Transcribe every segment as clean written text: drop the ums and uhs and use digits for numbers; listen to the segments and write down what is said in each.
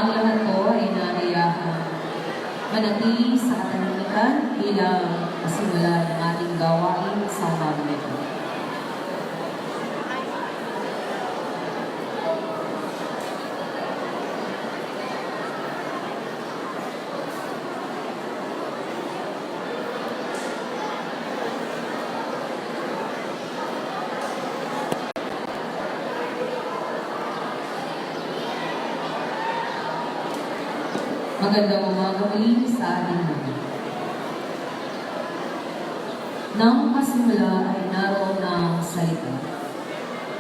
Ang lahat po ay nanayahan manatili sa katahimikan bilang kasimula ng ating gawain sa umagang ito. Magandang umaga muli sa ating mga. Nang pasimula ay naroon na ang salita.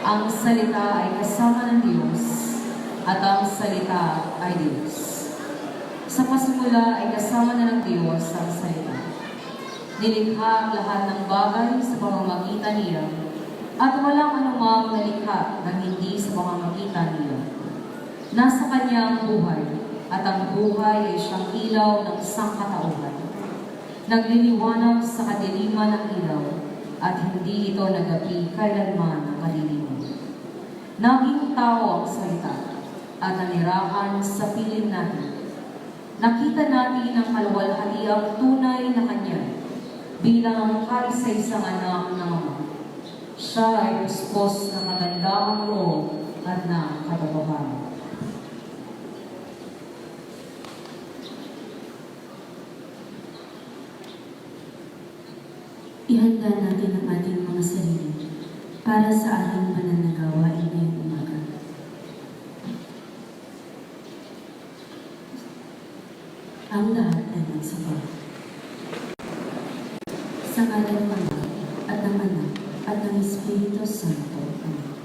Ang salita ay kasama ng Diyos at ang salita ay Diyos. Sa pasimula ay kasama na ng Diyos ang salita. Nilikha ang lahat ng bagay sa pamamagitan niya at walang anumang nalikha na hindi sa pamamagitan niya. Nasa Kanya ang buhay at ang buhay ay siyang ilaw ng sangkatauhan. Nagliliwanag sa kadiliman ng ilaw at hindi ito nagapi kailanman ng kadiliman. Naging tao ang salita at nanirahan sa piling natin. Nakita natin ang kaluwalhatiang tunay na Kanya bilang kaisa-isang anak ng Ama. Siya ay puspos ng magandang loob at ng katotohanan. Ihanda natin ang ating mga sarili para sa ating pananagawain ngayong umaga. Ang lahat ay magsabaw. Sa ngalan ng Ama at ng Anak at ng Espiritu Santo. Amen.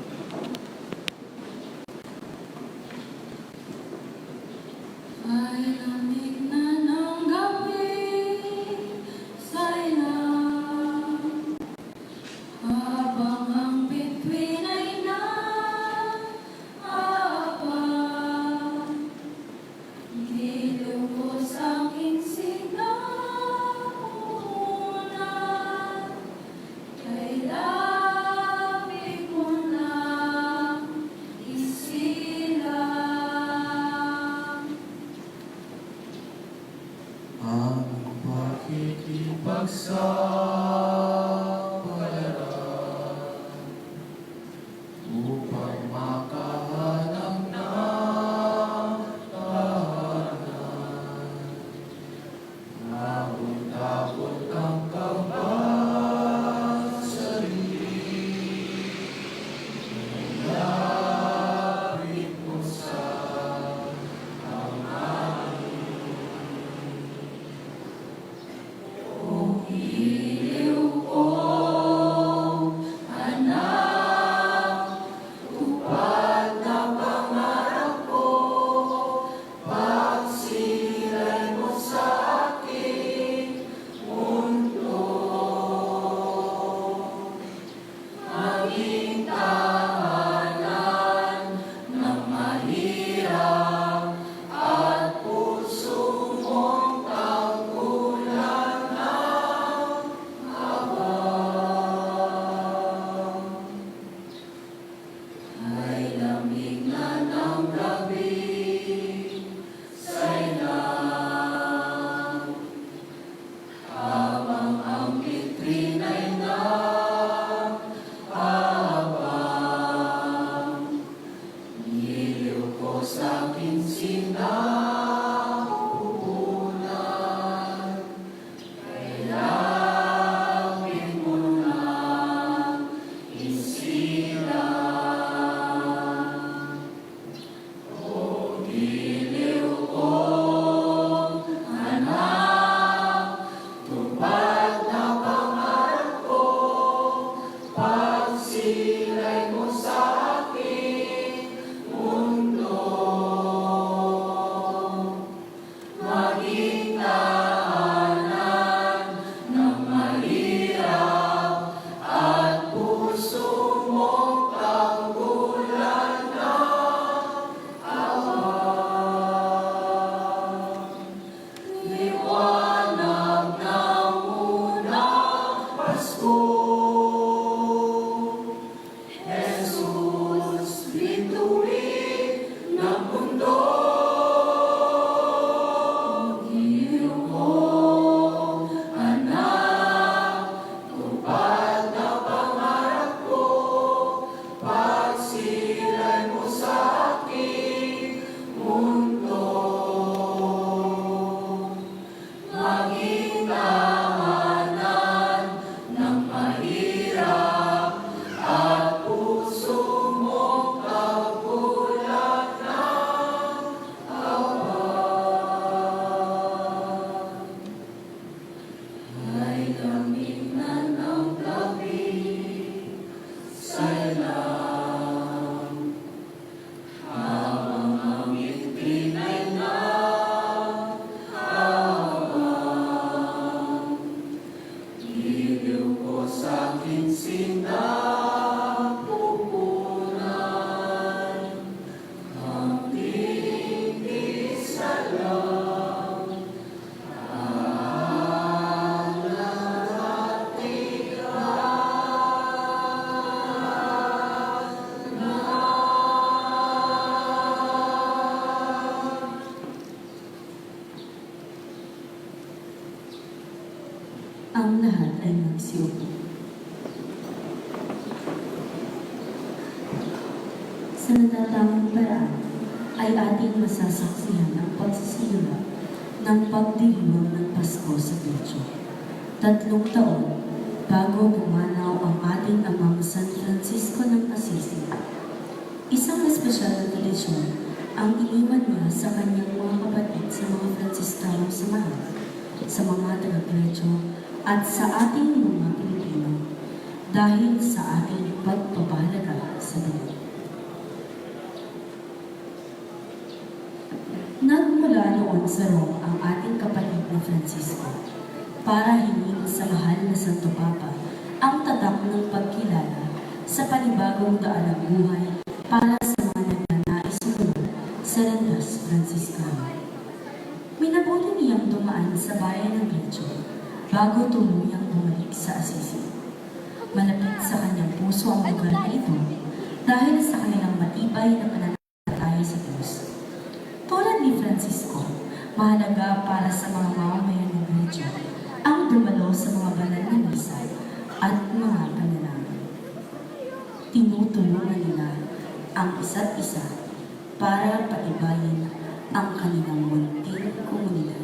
Ang lahat ay magsiupo. Sa natatamang paraan ay ating masasaksihan ang pagsisimula ng pagdiriwang ng Pasko sa Becho. 3 taon bago pumanaw ang ating amang San Francisco ng Assisi. Isang espesyal na tradisyon ang iniwan niya sa kanyang mga kapatid sa mga Franciscanong samahan, sa mga taga-Greco at sa ating mga Pilipino dahil sa ating pagpapahalaga sa Diyos. Nagmula noon sa Rome ang ating kapatid na Francisco para hingin sa mahal na Santo Papa ang tatak ng pagkilala sa panibagong daan ng buhay para sa mga nagnanais sumunod sa landas Franciscano. Minabuti niyang dumaan sa bayan ng Becho bago tuluyang bumalik sa Assisi. Malapit sa kanyang puso ang lugar na ito dahil sa kanilang matibay na pananampalataya sa Diyos. Tulad ni Francisco, mahalaga para sa mga mamamayan ng Becho ang dumalo sa mga banal na misa at mga panalangin. Tinutulungan nila ang isa't isa para patibayin ang kanilang munting komunidad.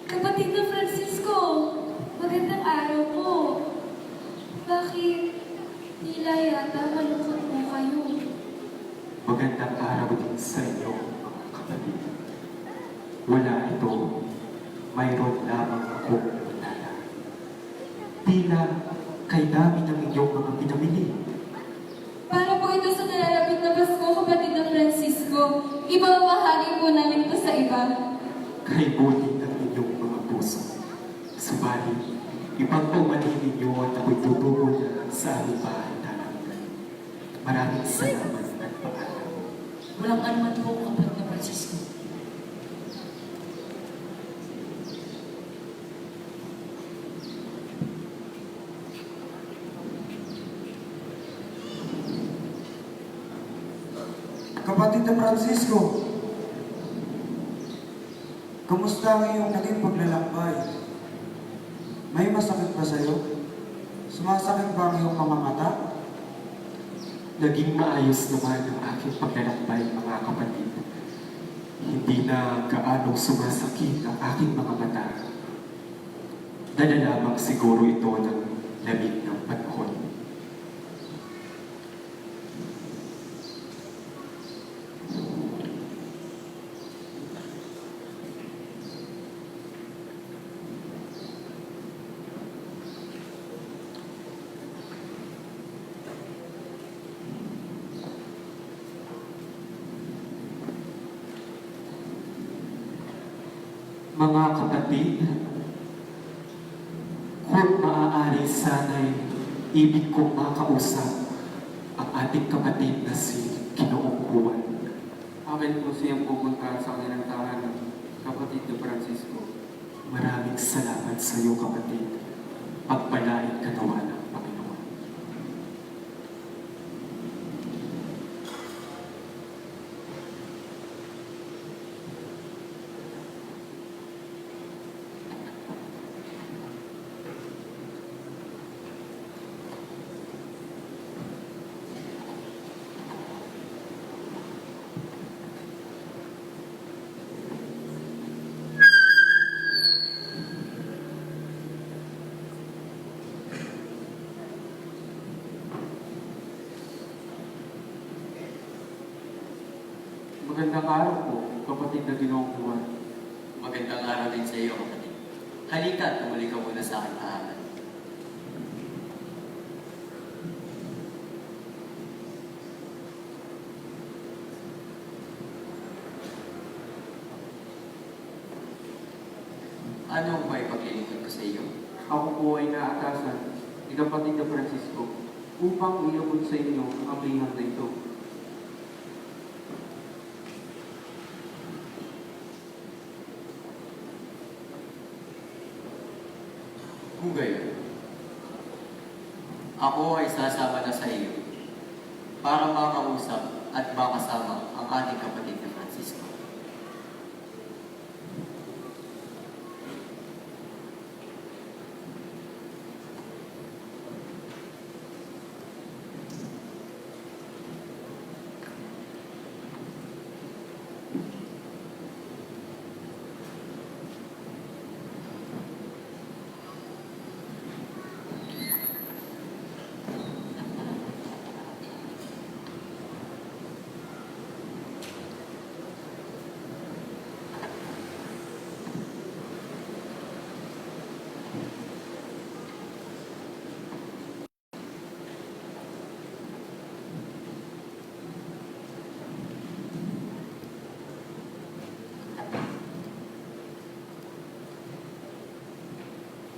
Kapatid na Francisco, magandang araw po. Bakit tila yata malungkot po kayo? Magandang araw din sa inyo, mga kapatid. Wala ito, mayroon lamang akong nalala. Tila kay dami ng inyong mga pinamili. Para po ito sa nalalapit na Pasko, kapatid na Francisco. Ibabahagi po namin ito sa iba. Kay buti ng inyong mga puso. Subalit, ipagpaumanhin ninyo at ako'y tutubo na sa aming bahay na maraming salamat at paalam. Walang anuman po, kapatid na Francisco. Kapatid na Francisco, kamusta ang iyong naging paglalakbay? May masakit ba sa'yo? Sumasakit ba ang iyong mga mata? Naging maayos naman ang aking paglalakbay, mga kapatid. Hindi na gaano sumasakit ang aking mga mata. Dala lamang siguro ito ng lamig ng panahon. Mga kapatid, kung maaari sana'y ibig kong makausap ang ating kapatid na si Ginoong Juan. Akin po siyang pupunta sa kanilang tahanan, kapatid na Francisco. Maraming salamat sa iyo, kapatid. Pagpalain ka nawa ng Panginoon. Magandang araw po, kapatid na Ginoong Juan. Magandang araw din sa iyo, kapatid. Halika at tumuli ka muna sa aking tahanan. Ano ang may paglilingkod ko sa iyo? Ako po ay naatasan ni kapatid na Francisco upang iabot sa inyo ang liham na ito. Kung gayon, ako ay sasama na sa iyo para makausap at makasama ang ating kapatid na Francisco.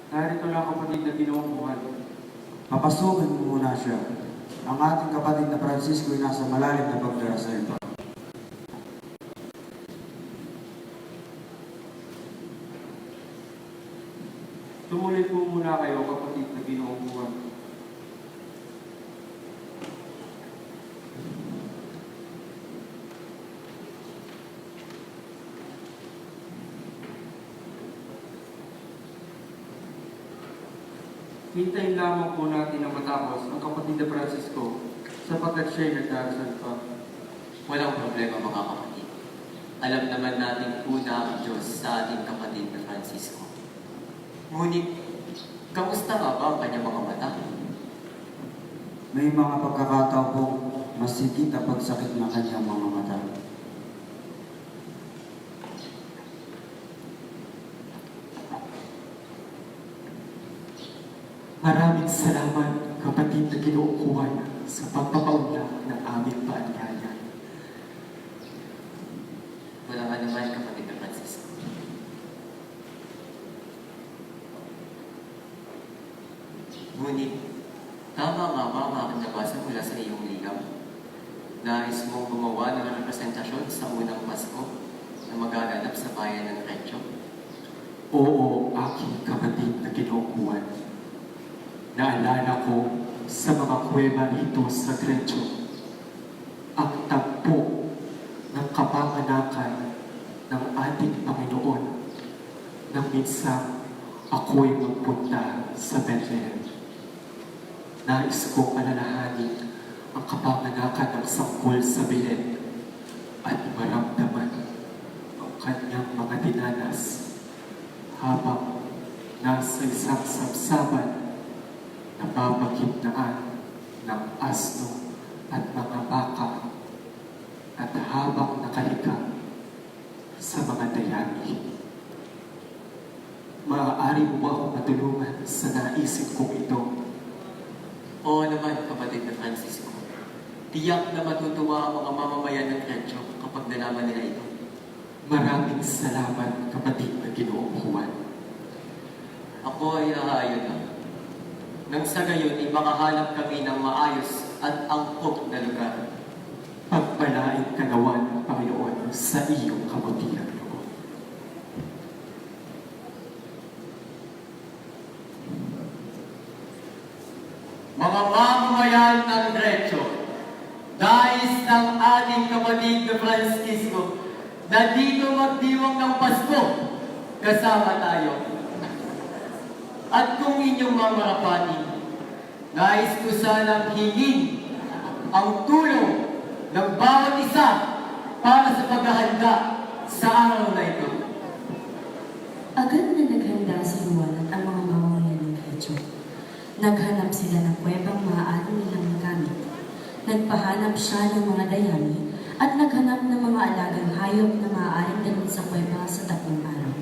Narito lang kapatid na tinungkuhan. Papasukin mo muna siya. Ang ating kapatid na Francisco ay nasa malalim na pagdarasal pa. Tumuloy po muna kayo kapatid na tinungkuhan. Hintayin lamang po natin na matapos ang kapatid na Francisco sapagkat siya'y nagdarasal pa. Walang problema mga kapatid. Alam naman natin una ang Diyos sa ating kapatid na Francisco. Ngunit, kamusta nga ba ang kanyang mga mata? May mga pagkakataon pong masigit ang pagsakit ng kanyang mga mata. Maraming salamat, kapatid na Ginoo sa pagpapaunlak ng aming paanyaya. Walang anuman kapatid na Francisco. Ngunit, tama nga ba ang aking nabasa mula sa iyong liham? Nais mong gumawa ng representasyon sa unang Pasko na magaganap sa bayan ng Reggio? Oo, aking kapatid na Ginoo. Naalala ko sa mga kuweba rito sa Grecio ang tagpo ng kapanganakan ng ating Panginoon nang minsan ako'y magpunta sa Bethlehem. Nais kong alalahanin ang kapanganakan ng sanggol sa Belen at maramdaman ang kanyang mga dinanas habang nasa isang sabsaban na babagitnaan ng asno at mga baka at habang nakahiga sa mga dayami. Maaari mo ba akong matulungan sa naisip kong ito? Oo naman, kapatid na Francisco. Tiyak na matutuwa ang mga mamamayan ng Reggio kapag nalaman nila ito. Maraming salamat, kapatid na Ginoong Juan. Ako ay aayon na. Nang sa gayon, makahanap kami ng maayos at angkop na lugar. Pagpalain ka nawa, Panginoon, sa iyong kabutihan, Lord. Mga mamamayan ng Reggio, dahil ng ating kapatid na Francisco na dito magdiwang ng Pasko, kasama tayo. At kung inyong mamarapatin, nais ko sanang hingin ang tulong ng bawat isa para sa paghahanda sa araw na ito. Agad na naghanda si Juan at ang mga mamamayan ng Reggio. Naghanap sila ng kuwebang maaari nilang magamit. Nagpahanap siya ng mga dayami at naghanap ng mga alagang hayop na maaaring dalhin sa kuweba sa tatlong araw.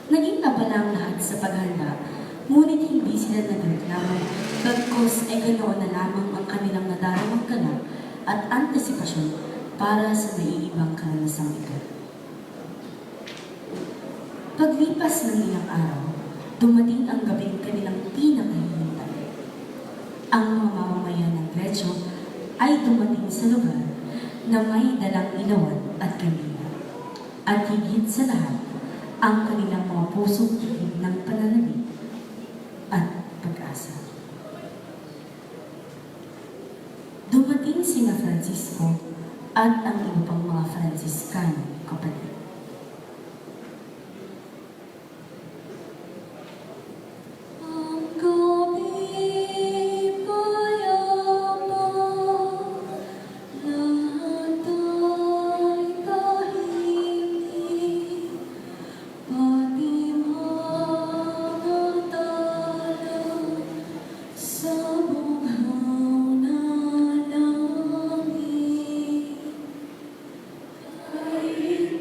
Naging abala ang lahat sa paghanda, ngunit hindi sila nagreklamo, bagkus ay ganoon na lamang ang kanilang nadaramang ganap at antisipasyon para sa naiibang karanasang ito. Paglipas ng ilang araw, dumating ang gabing kanilang pinakahihintay. Ang mga mamamayan ng Greccio ay dumating sa lugar na may dalang ilawan at kandila. At higit sa lahat, ang kanilang mga pusong tinig ng pananabik at pag-asa. Dumating sina Francisco at ang iba pang mga Franciscano kapatid. Ang gabi payapa, lahat ay tahimik, pati mga tala sa bughaw na langit. Kahit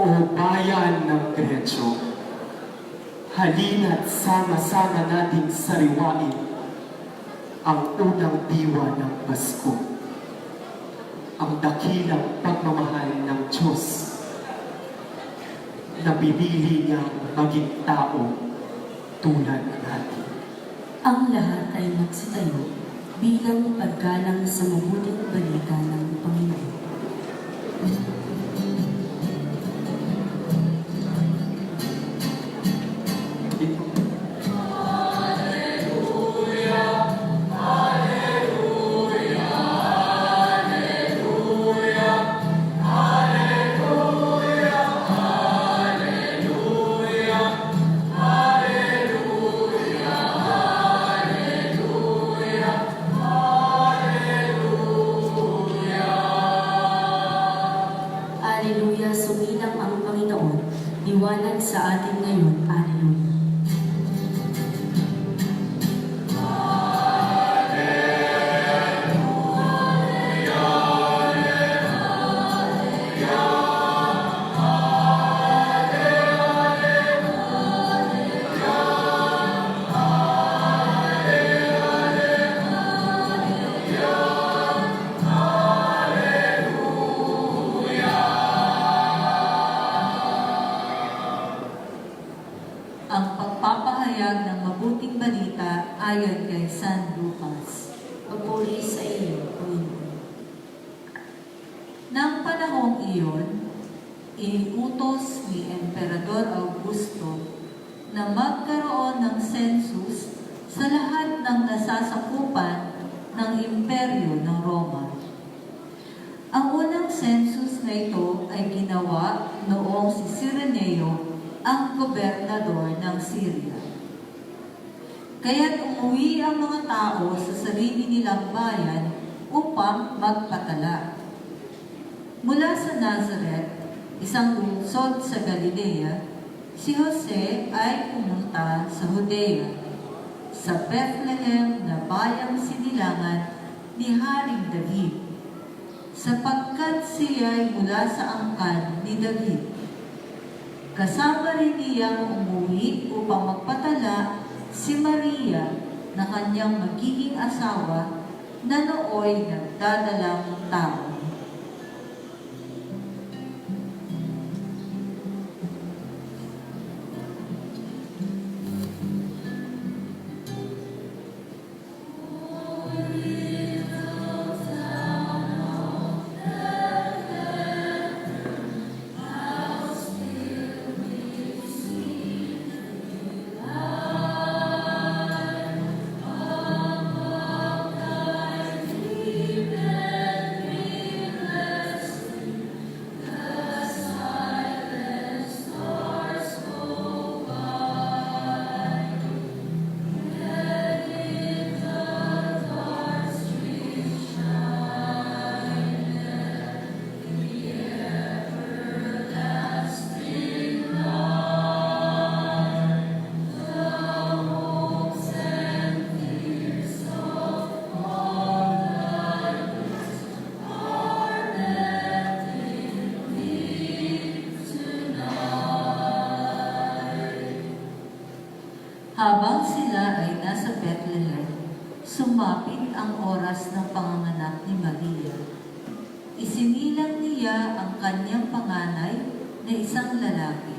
O bayan ng Gretsyo, halina't sama-sama nating sariwain ang unang diwa ng Pasko, ang dakilang pagmamahal ng Diyos na pinili niyang maging tao tulad natin. Ang lahat ay magsitayo bilang paggalang sa mabuting balita ng Panginoon. Ito, Alleluia, sumilang ang Panginoon, liwanag sa atin ngayon. Alleluia. Ang pagpapahayag ng mabuting balita ayon kay San Lucas. Papuri sa iyo, Panginoon. Nang panahong iyon, iniutos ni Emperador Augusto na magkaroon ng census sa lahat ng nasasakupan ng imperyo ng Roma. Ang unang census na ito ay ginawa noong si Cirenio ang gobernador ng Syria. Kaya't umuwi ang mga tao sa sarili nilang bayan upang magpatala. Mula sa Nazareth, isang lungsod sa Galilea, si Jose ay pumunta sa Judea, sa Bethlehem na bayang sinilangan ni Haring David, sapagkat siya ay mula sa angkan ni David. Kasama rin niyang umuwi upang magpatala si Maria na kanyang magiging asawa na nooy nagdadalang tao. Habang sila ay nasa Bethlehem, sumapit ang oras ng panganganak ni Maria. Isinilang niya ang kanyang panganay na isang lalaki.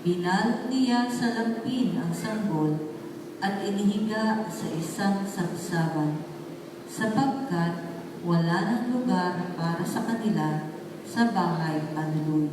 Binalot niya sa lampin ang sanggol at inihiga sa isang sabsaban, sapagkat wala ng lugar para sa kanila sa bahay panuluy.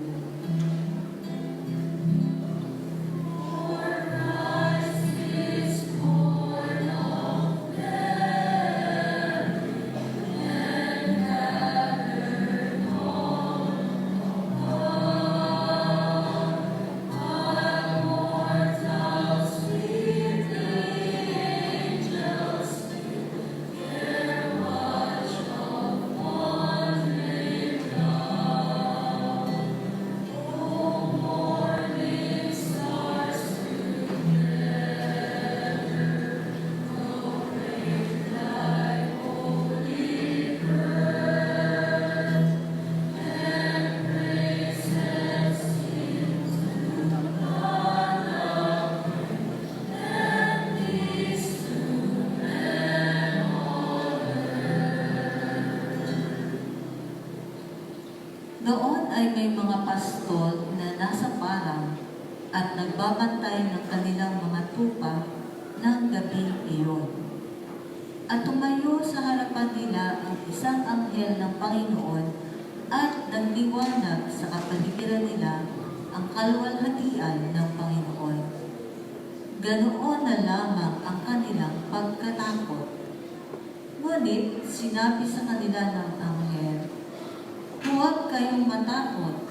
Noon ay may mga pastol na nasa parang at nagbabantay ng kanilang mga tupa ng gabi iyon. At tumayo sa harapan nila ang isang anghel ng Panginoon at nagliwanag sa kapaligiran nila ang kaluwalhatian ng Panginoon. Ganoon na lamang ang kanilang pagkatakot. Ngunit sinabi sa kanila ng anghel, "Huwag kayong matakot.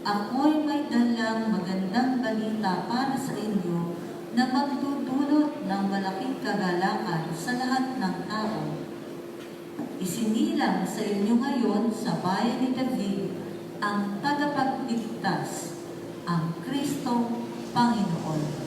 Ako'y may dalang magandang balita para sa inyo na magdudulot ng malaking kagalakan sa lahat ng tao. Isinilang sa inyo ngayon sa bayan ni David ang tagapagligtas, ang Kristong Panginoon."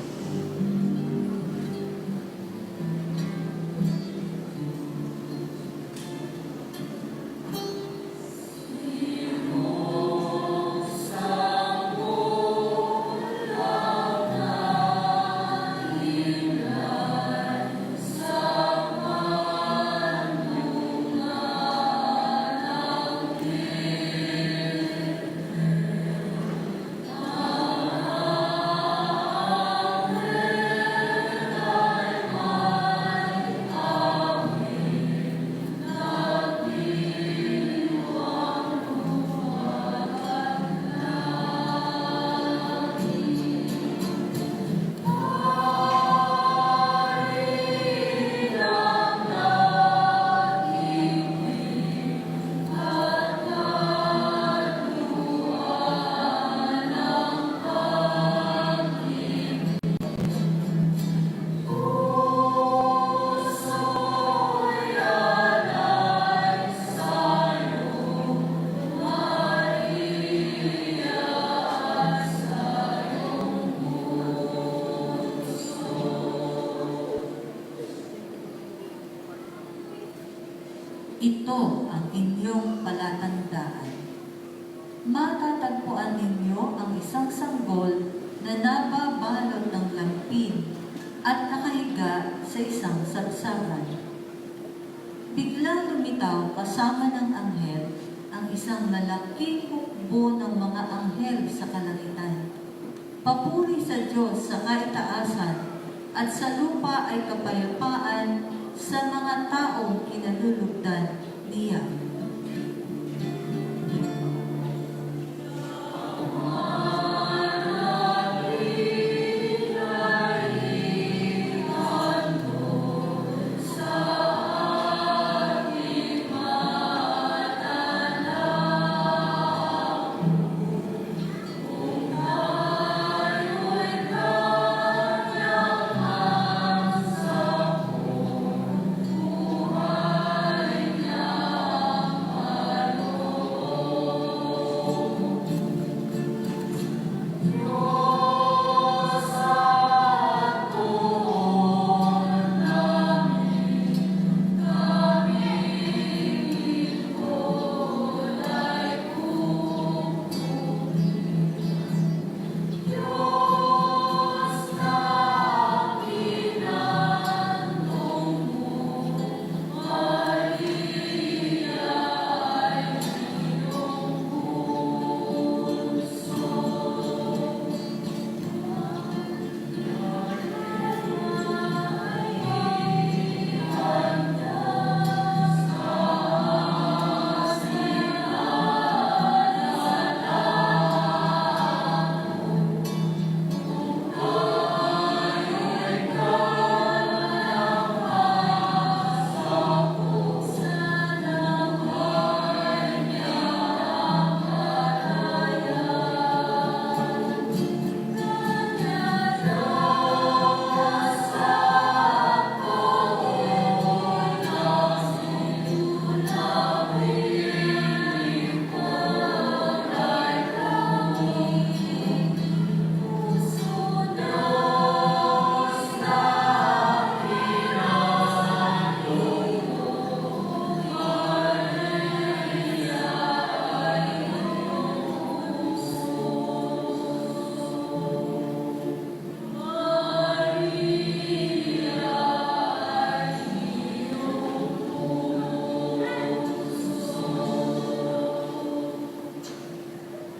Ito ang inyong palatandaan. Matatagpuan ninyo ang isang sanggol na nababalot ng lampin at nakahiga sa isang sabsaban. Biglang lumitaw kasama ng anghel ang isang malaking hukbo ng mga anghel sa kalangitan. Papuri sa Diyos sa kaitaasan at sa lupa ay kapayapaan sa mga taong kinalulugdan niya.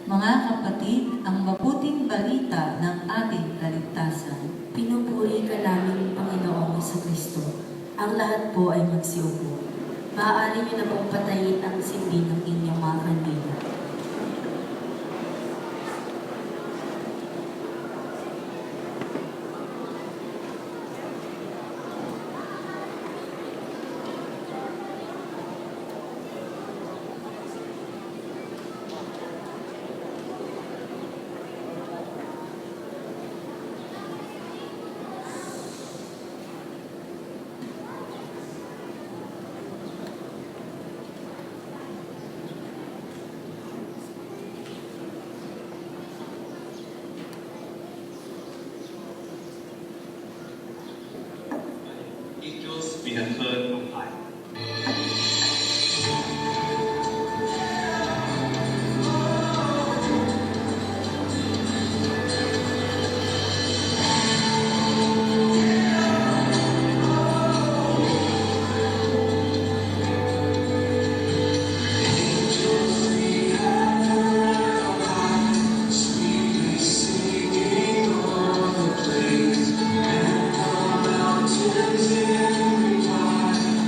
Mga kapatid, ang mabuting balita ng ating kaligtasan. Pinupuri ka namin, Panginoong Jesucristo. Ang lahat po ay magsiupo. Maaari niyo na pong patayin ang sindi ng inyong mga kandila. Angels be the third of life. Mountains in every time.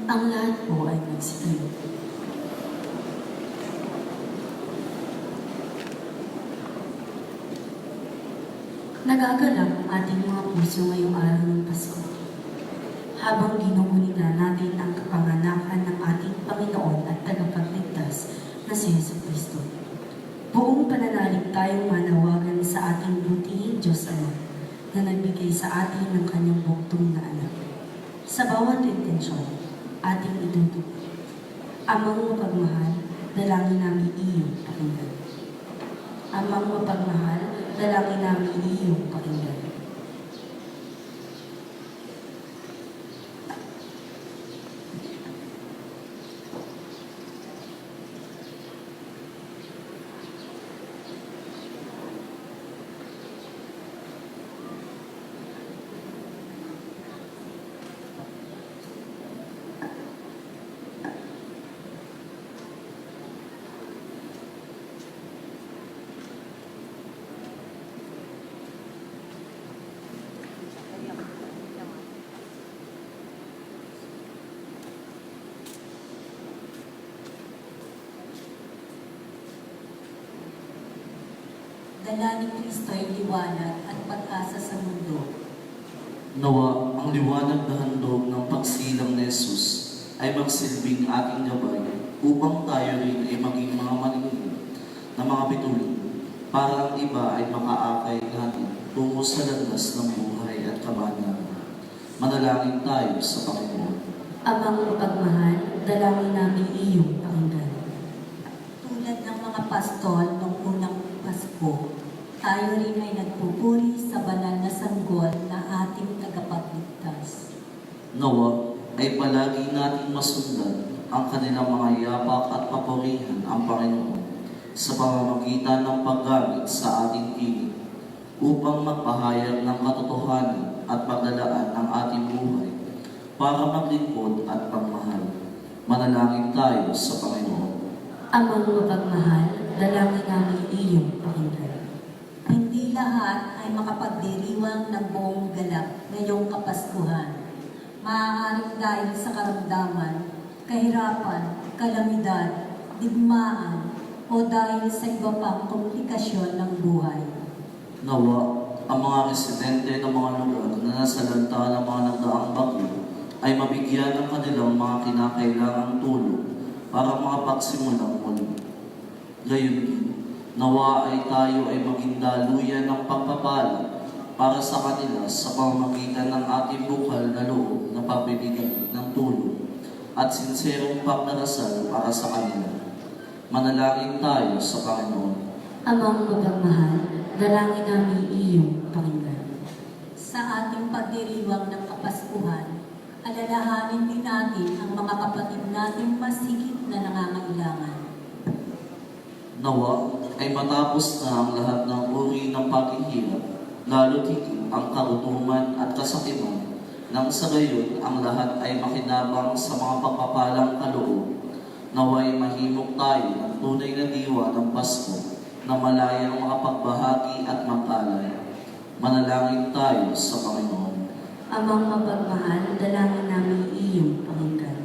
Ang lahat po ay nagsitayo. Nagagalak ang ating mga puso ngayong araw ng Pasko. Habang ginugunita natin ang kapanganakan ng ating Panginoon at tagapagligtas na si Jesucristo. Buong pananalig tayong manawagan sa ating butihing Diyos Ama na nagbigay sa atin ng kanyang buktong na anak. Sa bawat intensyon, ating itutuloy. Amang mapagmahal, dalangin namin iyong pakinggan. Amang mapagmahal, dalangin namin iyong pakinggan. Dala ni Kristo ay liwanag at pag-asa sa mundo. Nawa ang liwanag na handog ng pagsilang ni Jesus ay magsilbing ating gabay upang tayo rin ay maging mga maninigid na mga pituloy para ang iba ay makaakay natin tungo sa landas ng buhay at kabanalan. Manalangin tayo sa Panginoon. Amang mapagmahal, dalangin namin iyong pakinggan. Tulad ng mga pastol noong unang Pasko, tayo rin ay nagpupuri sa banal na sanggol na ating tagapagligtas. Nawa ay palagi nating masundan ang kanilang mga yapak at papurihan ang Panginoon sa pamamagitan ng paggamit sa ating tinig upang magpahayag ng katotohanan at paglalaan ng ating buhay para maglingkod at pagmahal. Manalangin tayo sa Panginoon. Amang mapagmahal, dalangin namin iyong pakinggan. Hindi lahat ay makapagdiriwang ng buong galak ngayong Kapaskuhan. Maaaring dahil sa karamdaman, kahirapan, kalamidad, digmaan, o dahil sa iba pang komplikasyon ng buhay. Nawa, ang mga residente ng mga lugar na nasalanta ng mga nagdaang bagyo ay mabigyan ng kanilang mga kinakailangang tulong para makapagsimulang muli. Gayon din, nawa ay tayo ay maging daluyan ng pagpapala para sa kanila sa pamamagitan ng ating bukal na loob na pagbibigay ng tulong at sinserong pagdarasal para sa kanila. Manalangin tayo sa Panginoon. Amang mapagmahal, dalangin namin iyong pakinggan. Sa ating pagdiriwang ng Kapaskuhan, alalahanin din natin ang mga kapatid nating mas higit na nangangailangan. Nawa ay matapos na ang lahat ng uri ng paghihirap, lalo higit ang karutuman at kasakiman, nang sa gayon ang lahat ay makinabang sa mga pagpapalang kaloob. Naway mahimok tayo ng tunay na diwa ng Pasko na malayang makapagbahagi at magkalay. Manalangin tayo sa Panginoon. Amang mapagmahal, dalangin namin iyong pakinggan.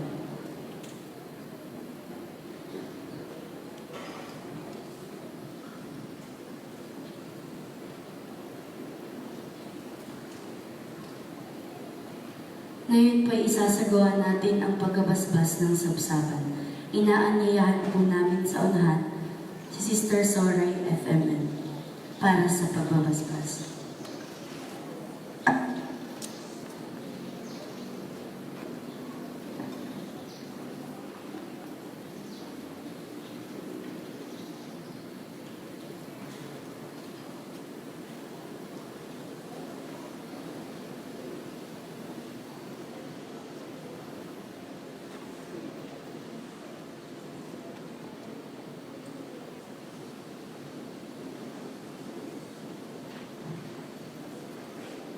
Ngayon po'y isasagawa natin ang pagbabasbas ng sabsaban. Inaanyayahan po namin sa unahan si Sister Soray FMN para sa pagbabasbas.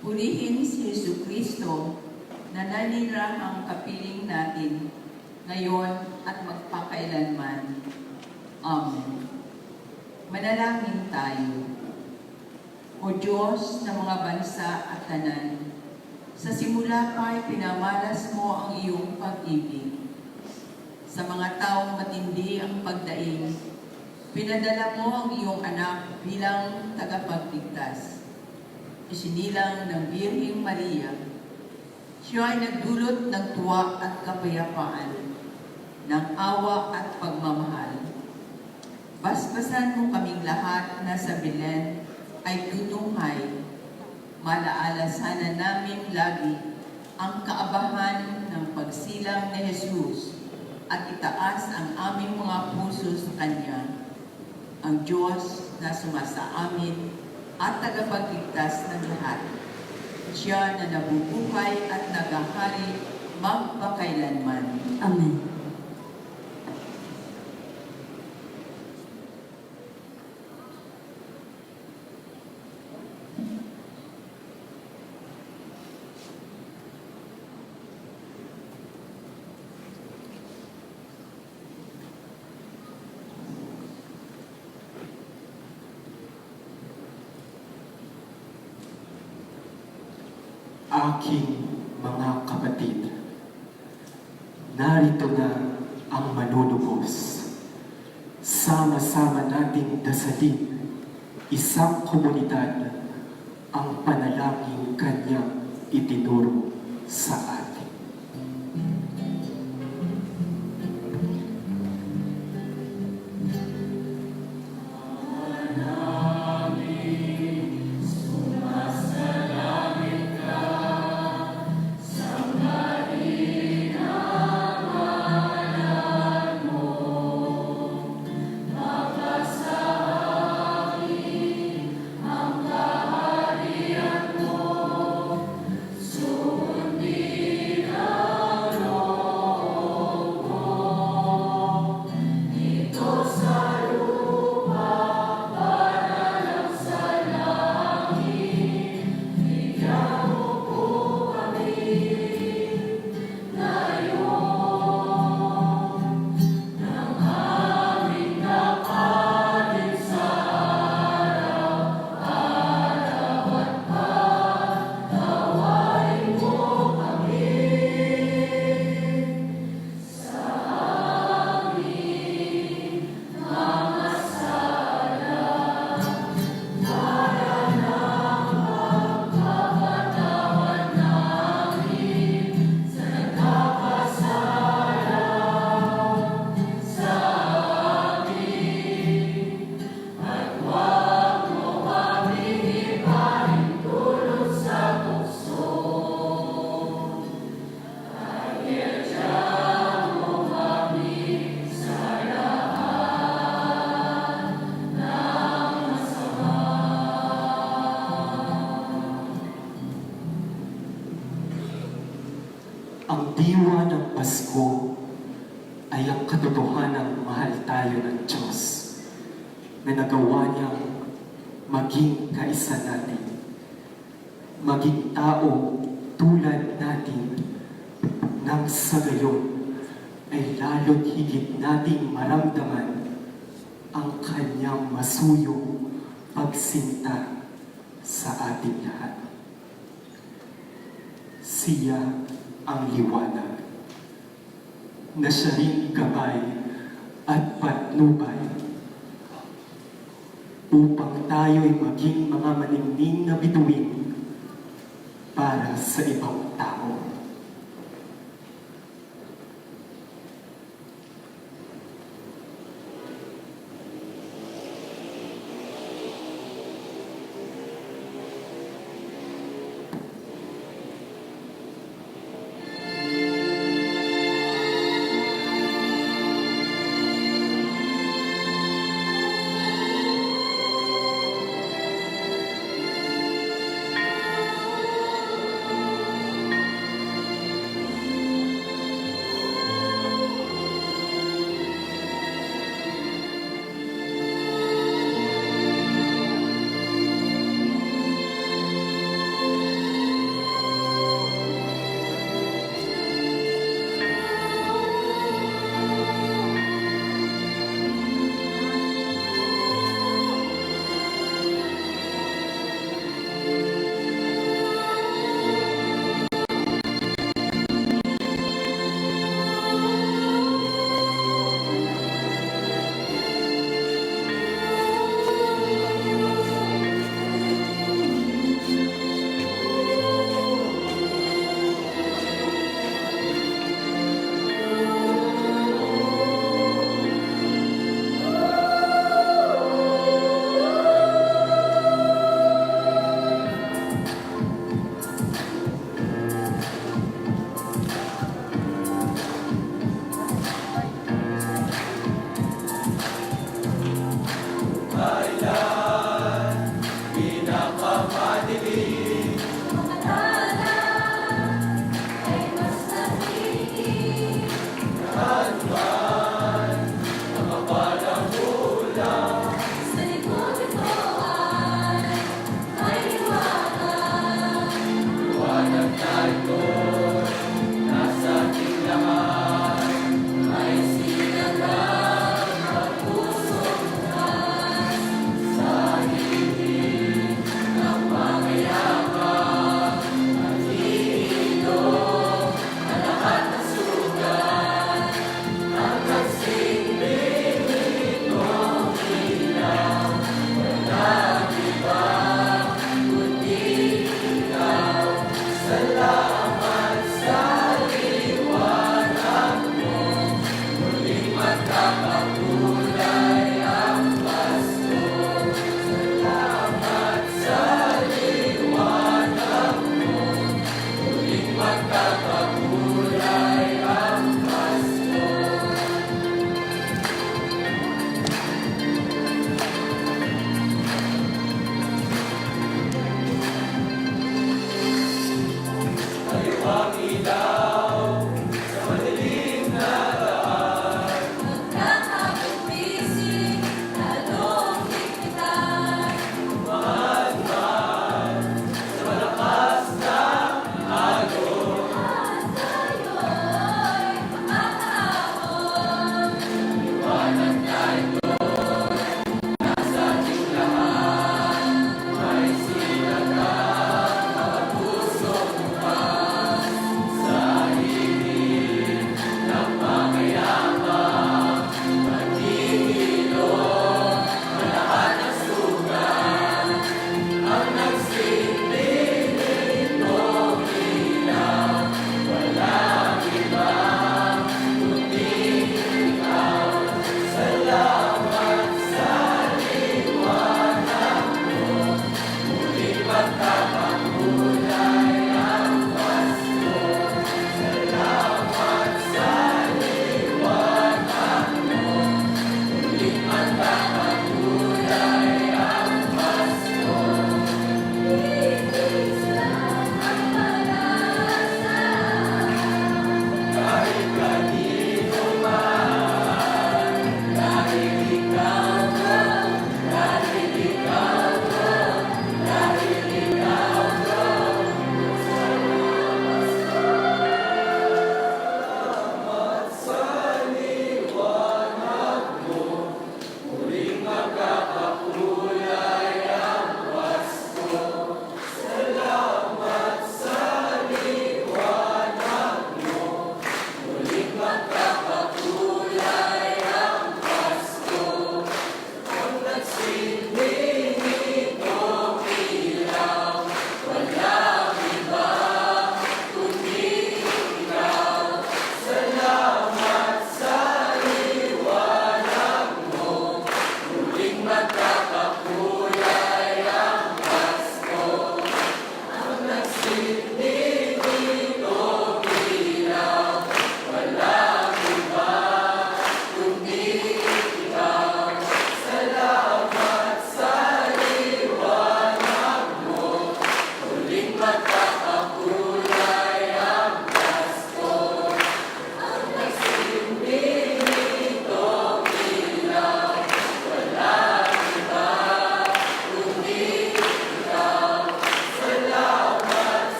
Purihin si Jesucristo na naninirahan ang kapiling natin ngayon at magpakailanman. Amen. Manalangin tayo. O Diyos ng mga bansa at tanan, Sa simula pa ay pinamalas mo ang iyong pag-ibig. Sa mga taong matindi ang pagdaing, pinadala mo ang iyong anak bilang tagapagligtas. Isinilang ng Birheng Maria, siya ay nagdulot ng tuwa at kapayapaan, ng awa at pagmamahal. Basbasan mo kaming lahat na sa Belen ay tutunghay. Malaala sana namin lagi ang kaabahan ng pagsilang ni Jesus at itaas ang aming mga puso sa Kanya, ang Diyos na sumasa amin at tagapagligtas ng lahat. Siya na nabubuhay at nagahari magpakailanman. Amen. Aking mga kapatid, narito na ang manunubos. Sama-sama nating dasalin isang komunidad ang panalangin kanyang itinuro sa atin. Ang diwa ng Pasko ay ang katotohanang mahal tayo ng Diyos na nagawa niyang maging kaisa natin, maging tao tulad natin, nang sa gayon ay lalo't higit nating maramdaman ang kanyang masuyong pagsinta sa ating lahat. Siya ang liwanag, na siya rin gabay at patnubay upang tayo'y maging mga maningning na bituin para sa ibang tao.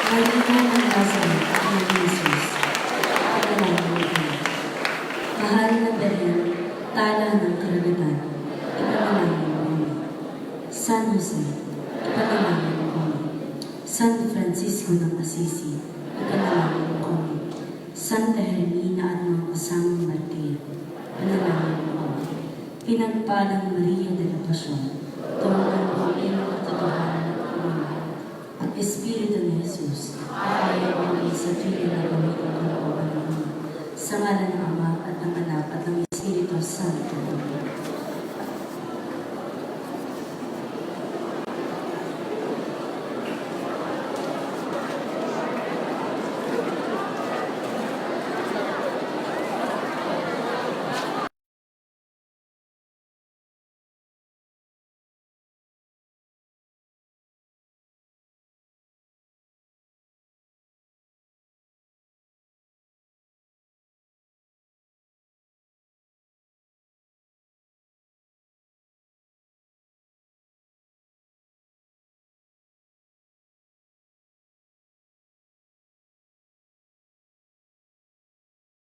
Kaibigan ng Nazareth ng Jesus, ipanalangin mo. Mahal na Belen, tala ng karagatan, ipanalangin mo. San Jose, ipanalangin mo. San Francisco ng Assisi, ipanalangin mo. Santa Hermina at mga kasamang martir, ipanalangin mo. Pinagpalang Maria de la Passion, tulungan mo ang katotohanan ng Panginoon. Ang Espiritu ni Jesus, ay ayaw mo sa tuwing na gawin ang kalooban ng Ama, sa ngalan ng Ama at ng Anak at ng